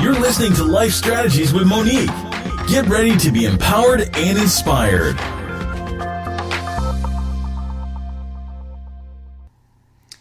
You're listening to Life Strategies with Monique. Get ready to be empowered and inspired.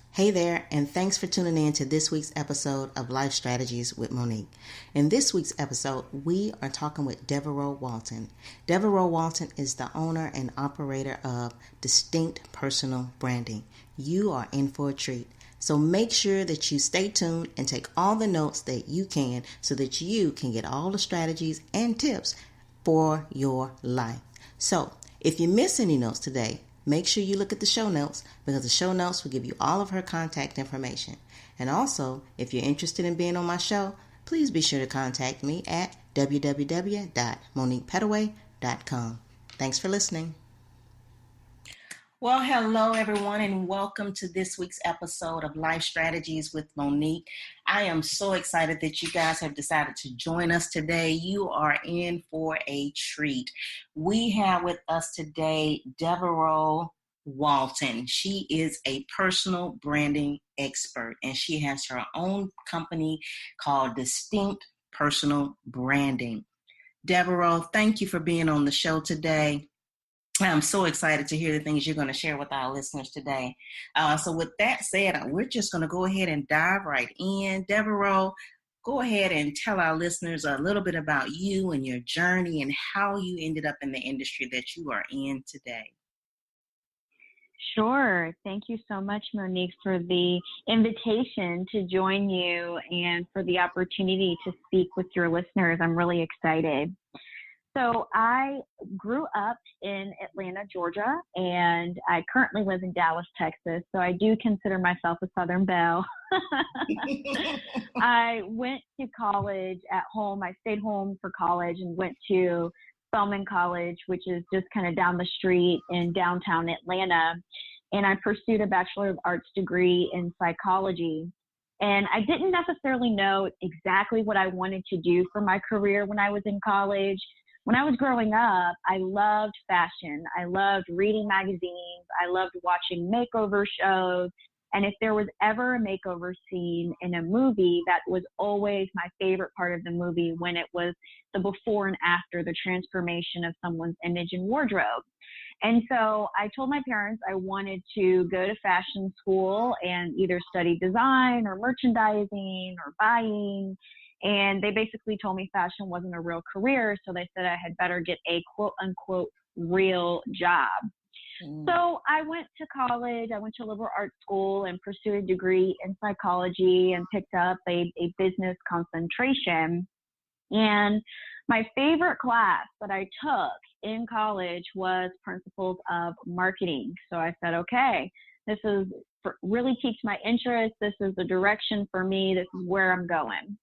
Hey there, and thanks for tuning in to this week's episode of Life Strategies with Monique. In this week's episode, we are talking with Devoreaux Walton. Devoreaux Walton is the owner and operator of Distinct Personal Branding. You are in for a treat. So make sure that you stay tuned and take all the notes that you can so that you can get all the strategies and tips for your life. So if you miss any notes today, make sure you look at the show notes because the show notes will give you all of her contact information. And also, if you're interested in being on my show, please be sure to contact me at www.moniquepetaway.com. Thanks for listening. Well, hello, everyone, and welcome to this week's episode of Life Strategies with Monique. I am so excited that you guys have decided to join us today. You are in for a treat. We have with us today Devoreaux Walton. She is a personal branding expert, and she has her own company called Distinct Personal Branding. Devoreaux, thank you for being on the show today. I'm so excited to hear the things you're going to share with our listeners today. So with that said, we're just going to go ahead and dive right in. Devoreaux, go ahead and tell our listeners a little bit about you and your journey and how you ended up in the industry that you are in today. Sure. Thank you so much, Monique, for the invitation to join you and for the opportunity to speak with your listeners. I'm really excited. So I grew up in Atlanta, Georgia, and I currently live in Dallas, Texas. So I do consider myself a Southern belle. I went to college at home. I stayed home for college and went to Spelman College, which is just kind of down the street in downtown Atlanta. And I pursued a Bachelor of Arts degree in psychology. And I didn't necessarily know exactly what I wanted to do for my career when I was in college. When I was growing up, I loved fashion. I loved reading magazines. I loved watching makeover shows. And if there was ever a makeover scene in a movie, that was always my favorite part of the movie when it was the before and after, the transformation of someone's image and wardrobe. And so I told my parents I wanted to go to fashion school and either study design or merchandising or buying. And they basically told me fashion wasn't a real career, so they said I had better get a quote-unquote real job. So I went to college. I went to liberal arts school and pursued a degree in psychology and picked up a business concentration. And my favorite class that I took in college was Principles of Marketing. So I said, okay, this is really piqued my interest. This is the direction for me. This is where I'm going.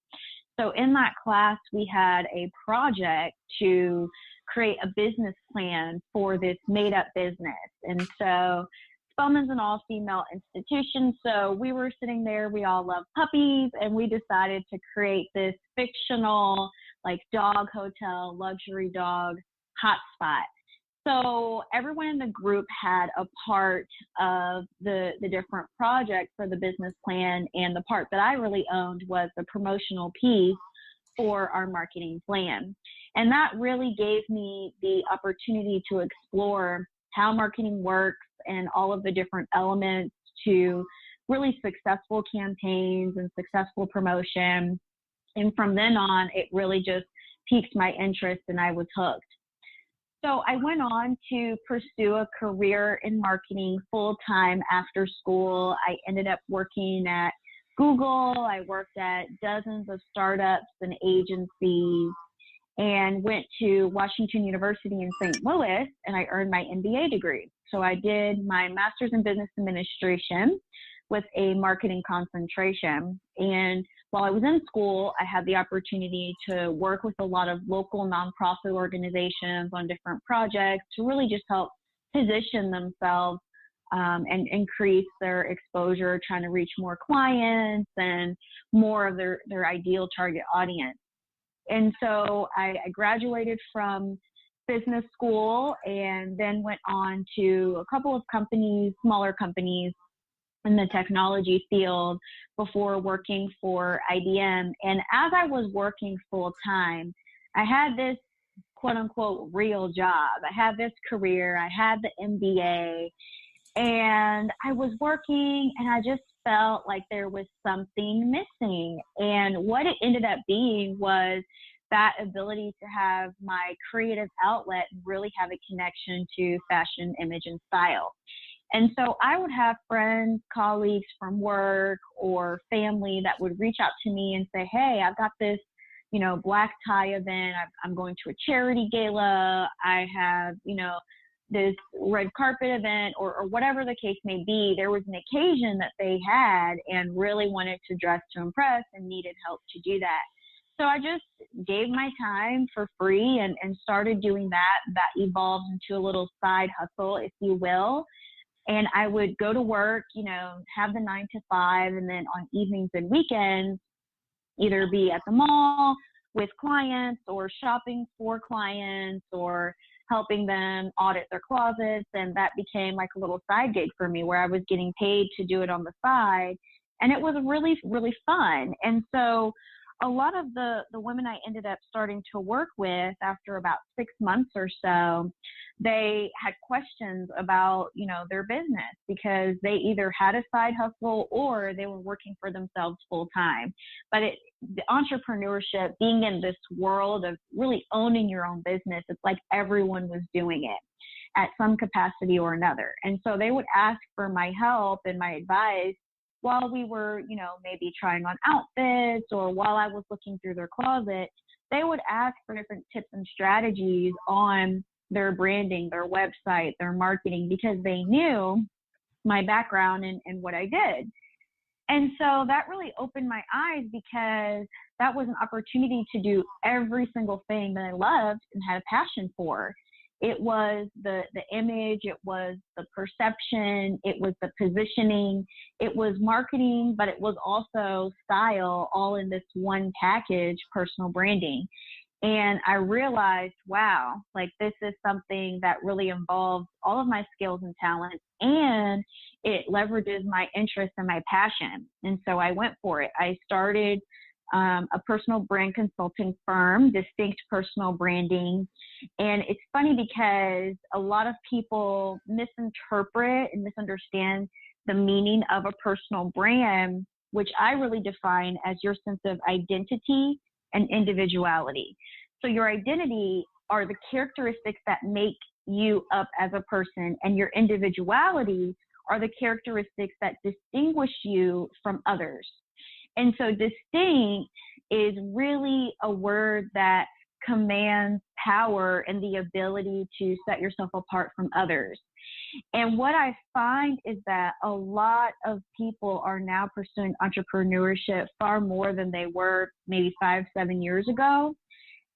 So in that class, we had a project to create a business plan for this made-up business. And so Spelman's an all-female institution, so we were sitting there. We all love puppies, and we decided to create this fictional, like, dog hotel, luxury dog hotspot. So everyone in the group had a part of the different projects for the business plan, and the part that I really owned was the promotional piece for our marketing plan. And that really gave me the opportunity to explore how marketing works and all of the different elements to really successful campaigns and successful promotion. And from then on, it really just piqued my interest and I was hooked. So I went on to pursue a career in marketing full-time after school. I ended up working at Google. I worked at dozens of startups and agencies and went to Washington University in St. Louis, and I earned my MBA degree. So I did my master's in business administration with a marketing concentration. And while I was in school, I had the opportunity to work with a lot of local nonprofit organizations on different projects to really just help position themselves and increase their exposure, trying to reach more clients and more of their ideal target audience. And so I graduated from business school and then went on to a couple of companies, smaller companies, in the technology field before working for IBM. And as I was working full time, I had this quote unquote real job. I had this career. I had the MBA, and I was working, and I just felt like there was something missing. And what it ended up being was that ability to have my creative outlet and really have a connection to fashion, image, and style. And so I would have friends, colleagues from work or family that would reach out to me and say, hey, I've got this, black tie event. I'm going to a charity gala. I have, this red carpet event or whatever the case may be. There was an occasion that they had and really wanted to dress to impress and needed help to do that. So I just gave my time for free and started doing that. That evolved into a little side hustle, if you will. And I would go to work, have the 9 to 5, and then on evenings and weekends, either be at the mall with clients or shopping for clients or helping them audit their closets. And that became like a little side gig for me where I was getting paid to do it on the side. And it was really, really fun. And so a lot of the women I ended up starting to work with after about 6 months or so, they had questions about, their business because they either had a side hustle or they were working for themselves full time. But the entrepreneurship, being in this world of really owning your own business, it's like everyone was doing it at some capacity or another. And so they would ask for my help and my advice while we were, maybe trying on outfits or while I was looking through their closet. They would ask for different tips and strategies on their branding, their website, their marketing, because they knew my background and what I did. And so that really opened my eyes because that was an opportunity to do every single thing that I loved and had a passion for. It was the image, it was the perception, it was the positioning, it was marketing, but it was also style, all in this one package, personal branding. And I realized, wow, like this is something that really involves all of my skills and talents, and it leverages my interest and my passion. And so I went for it. I started a personal brand consulting firm, Distinct Personal Branding. And it's funny because a lot of people misinterpret and misunderstand the meaning of a personal brand, which I really define as your sense of identity and individuality. So your identity are the characteristics that make you up as a person, and your individuality are the characteristics that distinguish you from others. And so distinct is really a word that commands power and the ability to set yourself apart from others. And what I find is that a lot of people are now pursuing entrepreneurship far more than they were maybe 5-7 years ago.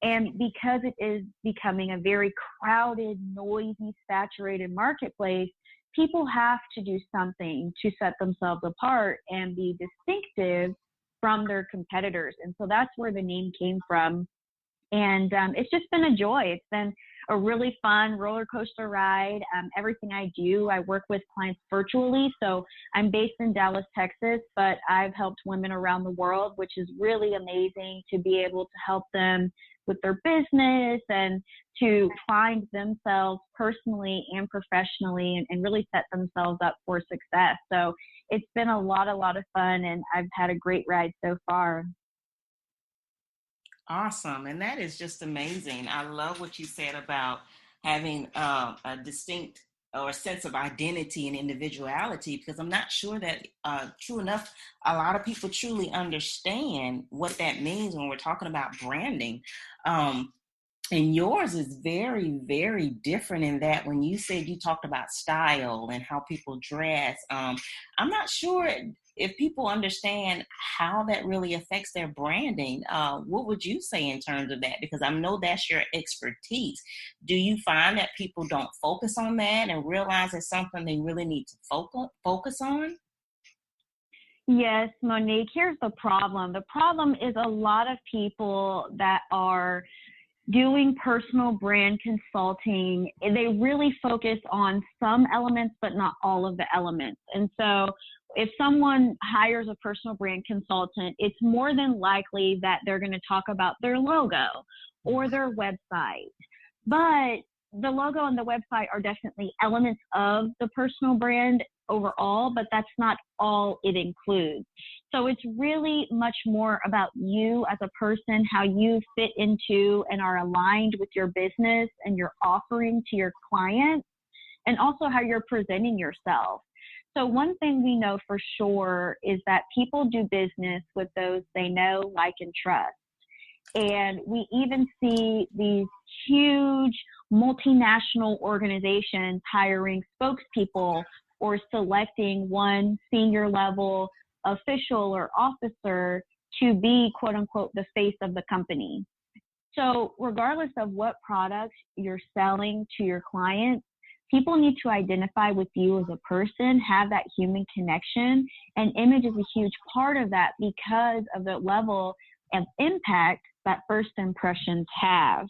And because it is becoming a very crowded, noisy, saturated marketplace, people have to do something to set themselves apart and be distinctive from their competitors. And so that's where the name came from. And it's just been a joy. It's been a really fun roller coaster ride. Everything I do, I work with clients virtually. So I'm based in Dallas, Texas, but I've helped women around the world, which is really amazing to be able to help them with their business and to find themselves personally and professionally and really set themselves up for success. So it's been a lot of fun, and I've had a great ride so far. Awesome. And that is just amazing. I love what you said about having a distinct or a sense of identity and individuality, because I'm not sure that true enough, a lot of people truly understand what that means when we're talking about branding. And yours is very, very different in that when you said you talked about style and how people dress, I'm not sure if people understand how that really affects their branding. What would you say in terms of that? Because I know that's your expertise. Do you find that people don't focus on that and realize it's something they really need to focus on? Yes, Monique, here's the problem. The problem is a lot of people that are doing personal brand consulting, they really focus on some elements, but not all of the elements. And so if someone hires a personal brand consultant, it's more than likely that they're going to talk about their logo or their website. But the logo and the website are definitely elements of the personal brand overall, but that's not all it includes. So it's really much more about you as a person, how you fit into and are aligned with your business and your offering to your clients, and also how you're presenting yourself. So one thing we know for sure is that people do business with those they know, like, and trust. And we even see these huge multinational organizations hiring spokespeople or selecting one senior level official or officer to be, quote unquote, the face of the company. So regardless of what products you're selling to your clients, people need to identify with you as a person, have that human connection, and image is a huge part of that because of the level of impact that first impressions have.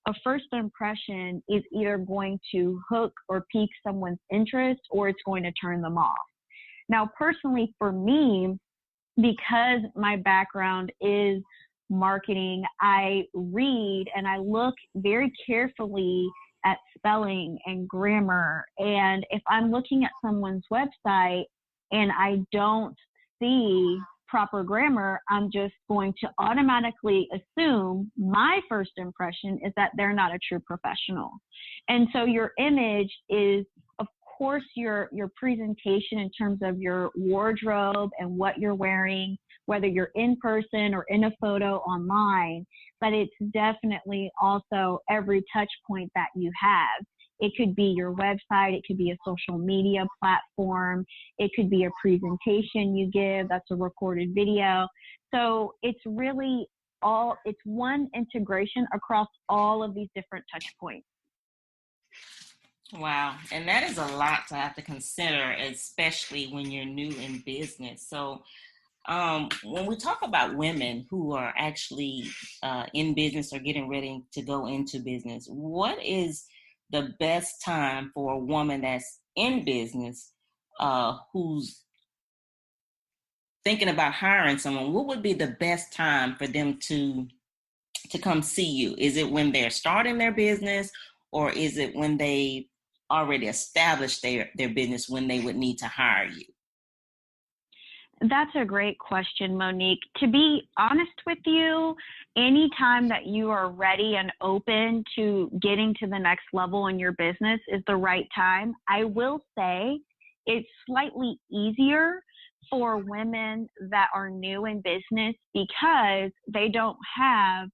A first impression is either going to hook or pique someone's interest, or it's going to turn them off. Now, personally, for me, because my background is marketing, I read and I look very carefully at spelling and grammar. And if I'm looking at someone's website and I don't see proper grammar, I'm just going to automatically assume my first impression is that they're not a true professional. And so your image is, of course, your presentation in terms of your wardrobe and what you're wearing, whether you're in person or in a photo online, but it's definitely also every touch point that you have. It could be your website, it could be a social media platform, it could be a presentation you give, that's a recorded video. So it's really it's one integration across all of these different touch points. Wow. And that is a lot to have to consider, especially when you're new in business. So when we talk about women who are actually in business or getting ready to go into business, what is the best time for a woman that's in business who's thinking about hiring someone? What would be the best time for them to come see you? Is it when they're starting their business, or is it when they already established their business when they would need to hire you? That's a great question, Monique. To be honest with you, anytime that you are ready and open to getting to the next level in your business is the right time. I will say it's slightly easier for women that are new in business because they don't have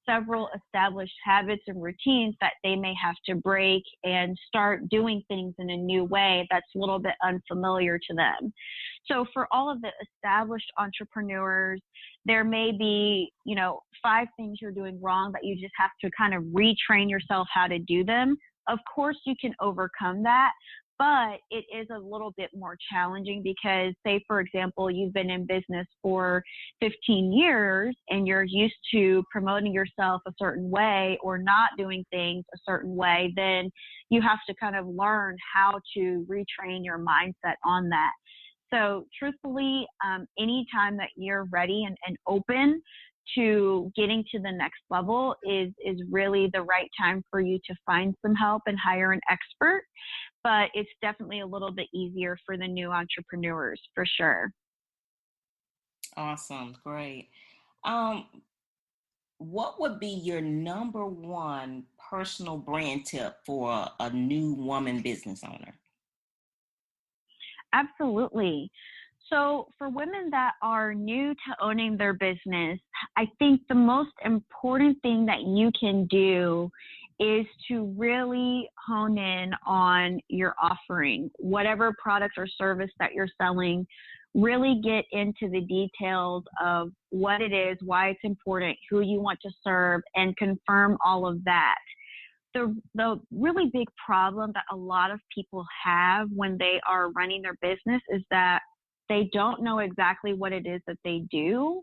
several established habits and routines that they may have to break and start doing things in a new way that's a little bit unfamiliar to them. So for all of the established entrepreneurs, there may be, 5 things you're doing wrong that you just have to kind of retrain yourself how to do them. Of course, you can overcome that, but it is a little bit more challenging because, say, for example, you've been in business for 15 years and you're used to promoting yourself a certain way or not doing things a certain way, then you have to kind of learn how to retrain your mindset on that. So truthfully, anytime that you're ready and open to getting to the next level is really the right time for you to find some help and hire an expert. But it's definitely a little bit easier for the new entrepreneurs, for sure. Awesome. Great. What would be your number one personal brand tip for a new woman business owner? Absolutely. So for women that are new to owning their business, I think the most important thing that you can do is to really hone in on your offering. Whatever product or service that you're selling, really get into the details of what it is, why it's important, who you want to serve, and confirm all of that. The really big problem that a lot of people have when they are running their business is that they don't know exactly what it is that they do,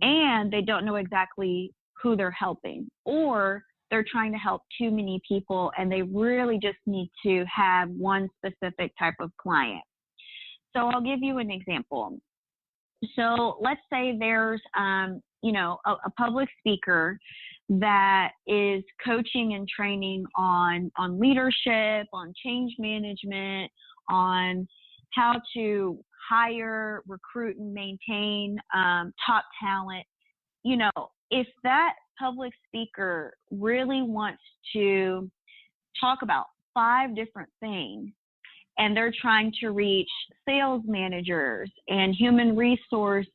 and they don't know exactly who they're helping, or they're trying to help too many people and they really just need to have one specific type of client. So I'll give you an example. So let's say there's, a public speaker that is coaching and training on leadership, on change management, on how to hire, recruit, and maintain top talent. If that public speaker really wants to talk about 5 different things, and they're trying to reach sales managers and human resource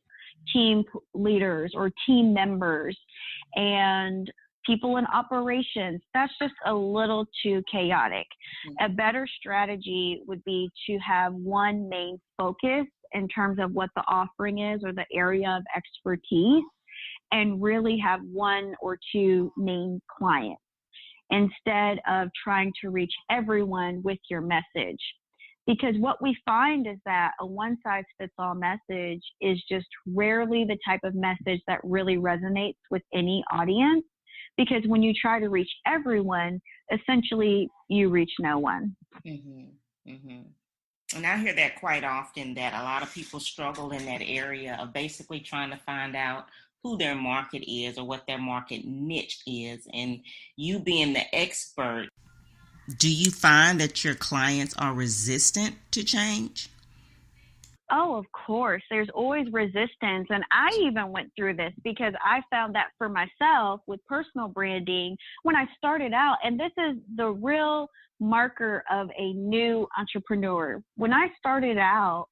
team leaders or team members and people in operations, that's just a little too chaotic. A better strategy would be to have one main focus in terms of what the offering is or the area of expertise, and really have 1 or 2 main clients instead of trying to reach everyone with your message. Because what we find is that a one-size-fits-all message is just rarely the type of message that really resonates with any audience. Because when you try to reach everyone, essentially you reach no one. Mm-hmm. Mm-hmm. And I hear that quite often, that a lot of people struggle in that area of basically trying to find out who their market is or what their market niche is. And you being the expert, do you find that your clients are resistant to change? Oh, of course. There's always resistance. And I even went through this because I found that for myself with personal branding when I started out, and this is the real marker of a new entrepreneur. When I started out,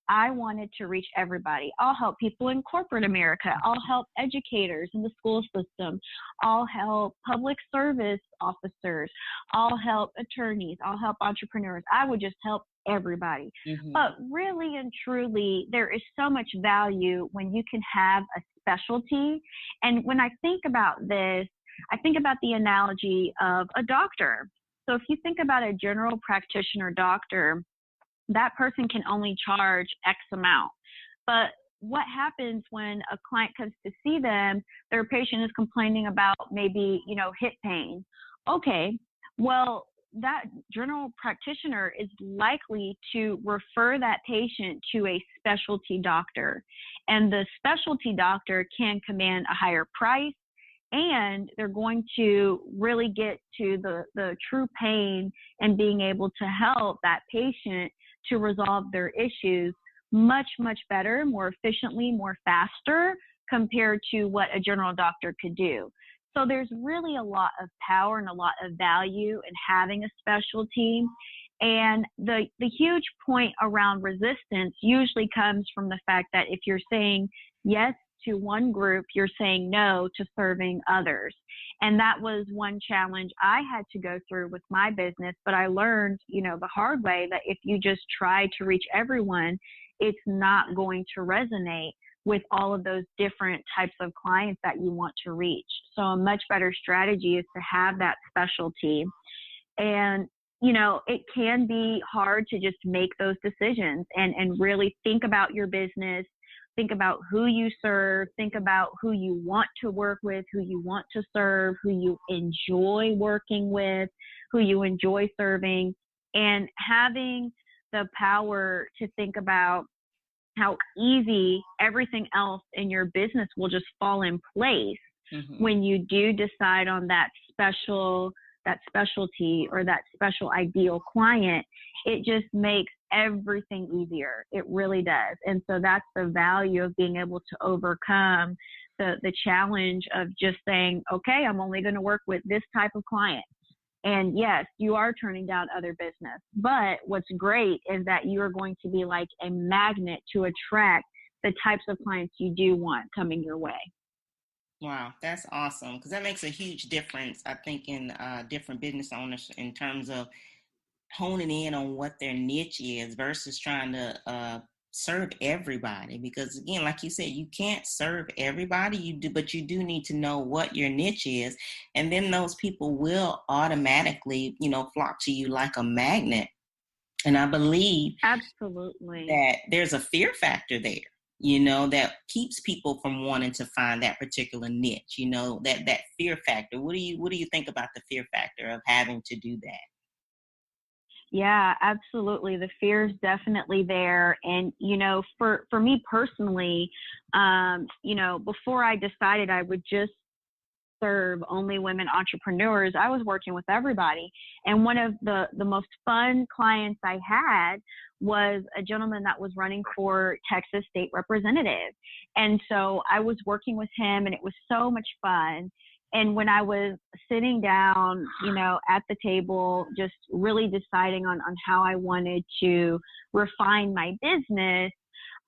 I wanted to reach everybody. I'll help people in corporate America. I'll help educators in the school system. I'll help public service officers. I'll help attorneys. I'll help entrepreneurs. I would just help everybody. Mm-hmm. But really and truly, there is so much value when you can have a specialty. And when I think about this, I think about the analogy of a doctor. So if you think about a general practitioner doctor, that person can only charge X amount. But what happens when a client comes to see them, their patient is complaining about maybe, hip pain. Okay, well, that general practitioner is likely to refer that patient to a specialty doctor. And the specialty doctor can command a higher price, and they're going to really get to the true pain and being able to help that patient to resolve their issues much, much better, more efficiently, more faster compared to what a general doctor could do. So there's really a lot of power and a lot of value in having a specialty. And the huge point around resistance usually comes from the fact that if you're saying yes to one group, you're saying no to serving others. And that was one challenge I had to go through with my business. But I learned, the hard way that if you just try to reach everyone, it's not going to resonate with all of those different types of clients that you want to reach. So a much better strategy is to have that specialty. And, it can be hard to just make those decisions and really think about your business. Think about who you serve, think about who you want to work with, who you want to serve, who you enjoy working with, who you enjoy serving, and having the power to think about how easy everything else in your business will just fall in place when you do decide on that specialty or that special ideal client. It just makes everything easier. It really does. And so that's the value of being able to overcome the challenge of just saying, okay, I'm only going to work with this type of client. And yes, you are turning down other business. But what's great is that you are going to be like a magnet to attract the types of clients you do want coming your way. Wow, that's awesome. Because that makes a huge difference, I think, in different business owners in terms of honing in on what their niche is versus trying to serve everybody. Because again, like you said, you can't serve everybody, but you do need to know what your niche is. And then those people will automatically, flock to you like a magnet. And I believe absolutely that there's a fear factor there, that keeps people from wanting to find that particular niche, that fear factor. What do you think about the fear factor of having to do that? Yeah, absolutely. The fear is definitely there. And, for me personally, before I decided I would just serve only women entrepreneurs, I was working with everybody. And one of the most fun clients I had was a gentleman that was running for Texas state representative. And so I was working with him, and it was so much fun. And when I was sitting down, at the table, just really deciding on how I wanted to refine my business,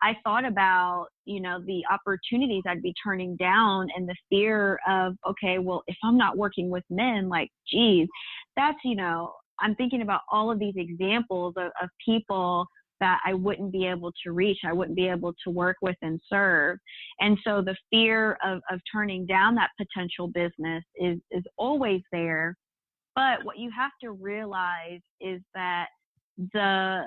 I thought about, the opportunities I'd be turning down and the fear of, okay, well, if I'm not working with men, like, geez, that's, I'm thinking about all of these examples of people that I wouldn't be able to reach, I wouldn't be able to work with and serve. And so the fear of turning down that potential business is always there. But what you have to realize is that the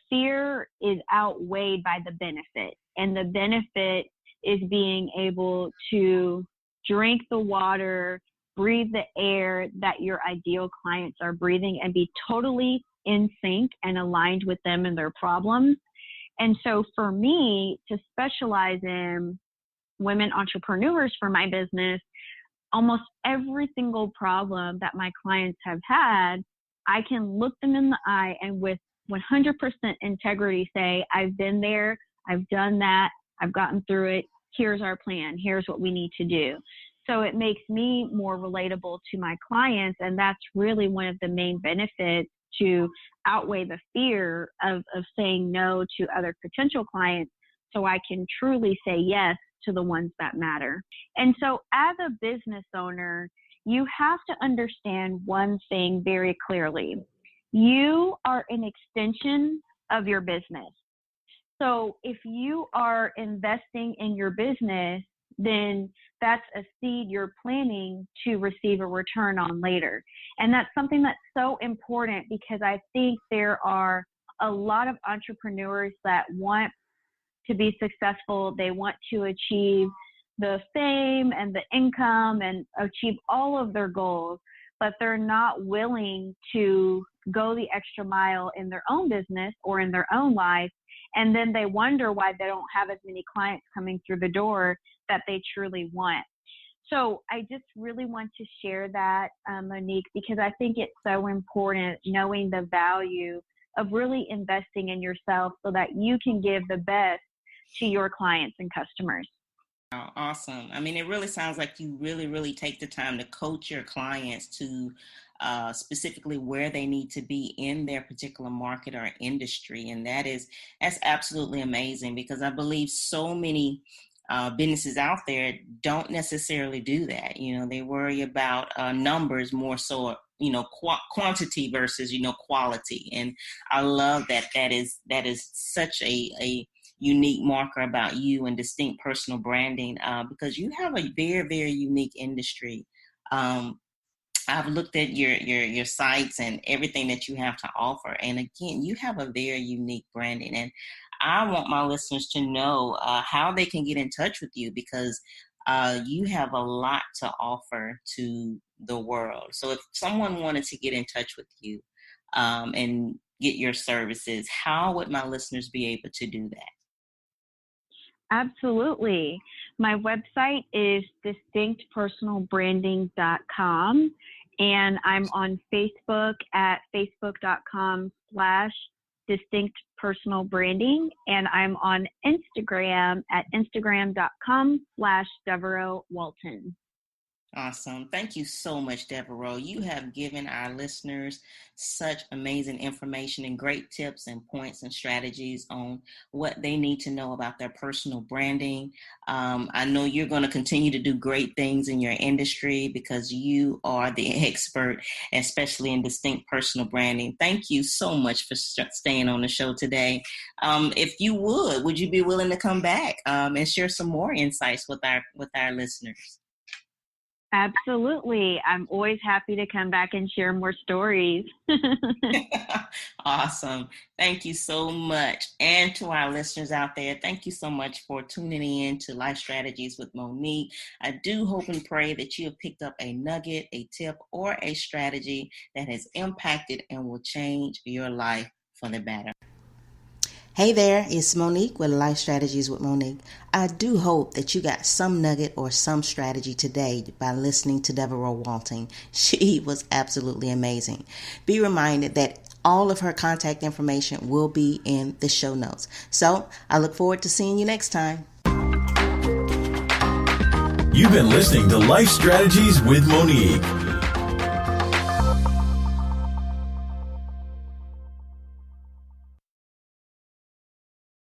fear is outweighed by the benefit. And the benefit is being able to drink the water, breathe the air that your ideal clients are breathing, and be totally in sync and aligned with them and their problems. And so for me to specialize in women entrepreneurs for my business, almost every single problem that my clients have had, I can look them in the eye and with 100% integrity say, I've been there, I've done that, I've gotten through it, here's our plan, here's what we need to do. So it makes me more relatable to my clients, and that's really one of the main benefits to outweigh the fear of saying no to other potential clients, so I can truly say yes to the ones that matter. And so as a business owner, you have to understand one thing very clearly. You are an extension of your business. So if you are investing in your business, then that's a seed you're planning to receive a return on later. And that's something that's so important, because I think there are a lot of entrepreneurs that want to be successful. They want to achieve the fame and the income and achieve all of their goals, but they're not willing to go the extra mile in their own business or in their own life. And then they wonder why they don't have as many clients coming through the door that they truly want. So I just really want to share that, Monique, because I think it's so important knowing the value of really investing in yourself so that you can give the best to your clients and customers. Oh, awesome. I mean, it really sounds like you really, really take the time to coach your clients to specifically where they need to be in their particular market or industry. And that's absolutely amazing, because I believe so many businesses out there don't necessarily do that. They worry about numbers more so, quantity versus, quality. And I love that is such a unique marker about you and distinct personal branding, because you have a very, very unique industry. I've looked at your sites and everything that you have to offer. And again, you have a very unique branding. And I want my listeners to know how they can get in touch with you, because you have a lot to offer to the world. So if someone wanted to get in touch with you and get your services, how would my listeners be able to do that? Absolutely. My website is distinctpersonalbranding.com, and I'm on Facebook at facebook.com/distinctpersonalbranding, and I'm on Instagram at instagram.com/Devoreaux Walton. Awesome. Thank you so much, Devoreaux. You have given our listeners such amazing information and great tips and points and strategies on what they need to know about their personal branding. I know you're going to continue to do great things in your industry, because you are the expert, especially in distinct personal branding. Thank you so much for staying on the show today. If you would you be willing to come back and share some more insights with our listeners? Absolutely. I'm always happy to come back and share more stories. Awesome. Thank you so much. And to our listeners out there, thank you so much for tuning in to Life Strategies with Monique. I do hope and pray that you have picked up a nugget, a tip, or a strategy that has impacted and will change your life for the better. Hey there, it's Monique with Life Strategies with Monique. I do hope that you got some nugget or some strategy today by listening to Devoreaux Walton. She was absolutely amazing. Be reminded that all of her contact information will be in the show notes. So I look forward to seeing you next time. You've been listening to Life Strategies with Monique.